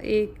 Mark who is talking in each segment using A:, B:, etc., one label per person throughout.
A: 1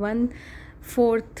A: 1/4